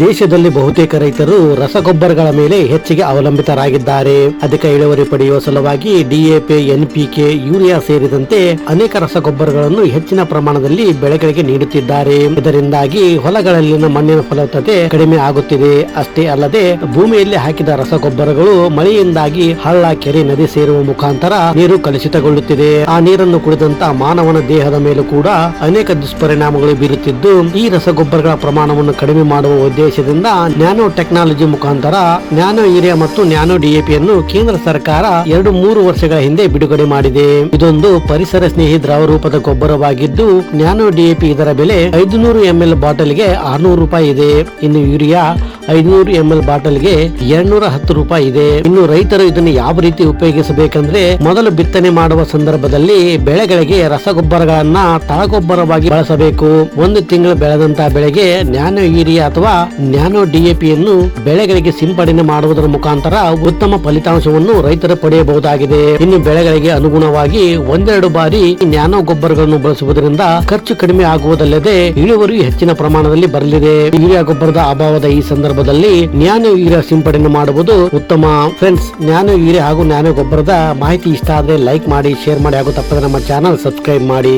ದೇಶದಲ್ಲಿ ಬಹುತೇಕ ರೈತರು ರಸಗೊಬ್ಬರಗಳ ಮೇಲೆ ಹೆಚ್ಚಿಗೆ ಅವಲಂಬಿತರಾಗಿದ್ದಾರೆ. ಅಧಿಕ ಇಳುವರಿ ಪಡೆಯುವ ಸಲುವಾಗಿ ಡಿಎಪಿ, ಎನ್ಪಿಕೆ, ಯೂರಿಯಾ ಸೇರಿದಂತೆ ಅನೇಕ ರಸಗೊಬ್ಬರಗಳನ್ನು ಹೆಚ್ಚಿನ ಪ್ರಮಾಣದಲ್ಲಿ ಬೆಳೆಗಳಿಗೆ ನೀಡುತ್ತಿದ್ದಾರೆ. ಇದರಿಂದಾಗಿ ಹೊಲಗಳಲ್ಲಿನ ಮಣ್ಣಿನ ಫಲವತ್ತತೆ ಕಡಿಮೆ ಆಗುತ್ತಿದೆ. ಅಷ್ಟೇ ಅಲ್ಲದೆ ಭೂಮಿಯಲ್ಲಿ ಹಾಕಿದ ರಸಗೊಬ್ಬರಗಳು ಮಳೆಯಿಂದಾಗಿ ಹಳ್ಳ, ಕೆರೆ, ನದಿ ಸೇರುವ ಮುಖಾಂತರ ನೀರು ಕಲುಷಿತಗೊಳ್ಳುತ್ತಿದೆ. ಆ ನೀರನ್ನು ಕುಡಿದಂತ ಮಾನವನ ದೇಹದ ಮೇಲೂ ಕೂಡ ಅನೇಕ ದುಷ್ಪರಿಣಾಮಗಳು ಬೀರುತ್ತಿದ್ದು, ಈ ರಸಗೊಬ್ಬರಗಳ ಪ್ರಮಾಣವನ್ನು ಕಡಿಮೆ ಮಾಡುವ ಉದ್ದೇಶದಿಂದ ನ್ಯಾನೋ ಟೆಕ್ನಾಲಜಿ ಮುಖಾಂತರ ನ್ಯಾನೋ ಯೂರಿಯಾ ಮತ್ತು ನ್ಯಾನೋ ಡಿಎಪಿಯನ್ನು ಕೇಂದ್ರ ಸರ್ಕಾರ 2-3 ವರ್ಷಗಳ ಹಿಂದೆ ಬಿಡುಗಡೆ ಮಾಡಿದೆ. ಇದೊಂದು ಪರಿಸರ ಸ್ನೇಹಿ ದ್ರವ ರೂಪದ ಗೊಬ್ಬರವಾಗಿದ್ದು, ನ್ಯಾನೋ ಡಿಎಪಿ ಇದರ ಬೆಲೆ 500 ml ಬಾಟಲ್ಗೆ 600 ರೂಪಾಯಿ ಇದೆ. ಇನ್ನು ಯೂರಿಯಾ 500 ml ಬಾಟಲ್ಗೆ 210 ರೂಪಾಯಿ ಇದೆ. ಇನ್ನು ರೈತರು ಇದನ್ನು ಯಾವ ರೀತಿ ಉಪಯೋಗಿಸಬೇಕಂದ್ರೆ, ಮೊದಲು ಬಿತ್ತನೆ ಮಾಡುವ ಸಂದರ್ಭದಲ್ಲಿ ಬೆಳೆಗಳಿಗೆ ರಸಗೊಬ್ಬರಗಳನ್ನ ತಳಗೊಬ್ಬರವಾಗಿ ಬಳಸಬೇಕು. 1 ತಿಂಗಳು ಬೆಳೆದಂತಹ ಬೆಳೆಗೆ ನ್ಯಾನೋ ಯೂರಿಯಾ ಅಥವಾ ನ್ಯಾನೋ ಡಿಎಪಿಯನ್ನು ಬೆಳೆಗಳಿಗೆ ಸಿಂಪಡಣೆ ಮಾಡುವುದರ ಮುಖಾಂತರ ಉತ್ತಮ ಫಲಿತಾಂಶವನ್ನು ರೈತರು ಪಡೆಯಬಹುದಾಗಿದೆ. ಇನ್ನು ಬೆಳೆಗಳಿಗೆ ಅನುಗುಣವಾಗಿ 1-2 ಬಾರಿ ನ್ಯಾನೋ ಗೊಬ್ಬರಗಳನ್ನು ಬಳಸುವುದರಿಂದ ಖರ್ಚು ಕಡಿಮೆ ಆಗುವುದಲ್ಲದೆ ಇಳುವರಿ ಹೆಚ್ಚಿನ ಪ್ರಮಾಣದಲ್ಲಿ ಬರಲಿದೆ. ಯೂರಿಯಾ ಗೊಬ್ಬರದ ಅಭಾವದ ಈ ಸಂದರ್ಭದಲ್ಲಿ ನ್ಯಾನೋ ಯೂರಿಯಾ ಸಿಂಪಡಣೆ ಮಾಡುವುದು ಉತ್ತಮ. ಫ್ರೆಂಡ್ಸ್, ನ್ಯಾನೋ ಯೂರಿಯಾ ಹಾಗೂ ನ್ಯಾನೋ ಗೊಬ್ಬರದ ಮಾಹಿತಿ ಇಷ್ಟ ಆದ್ರೆ ಲೈಕ್ ಮಾಡಿ, ಶೇರ್ ಮಾಡಿ ಹಾಗೂ ತಪ್ಪದೆ ನಮ್ಮ ಚಾನಲ್ ಸಬ್ಸ್ಕ್ರೈಬ್ ಮಾಡಿ.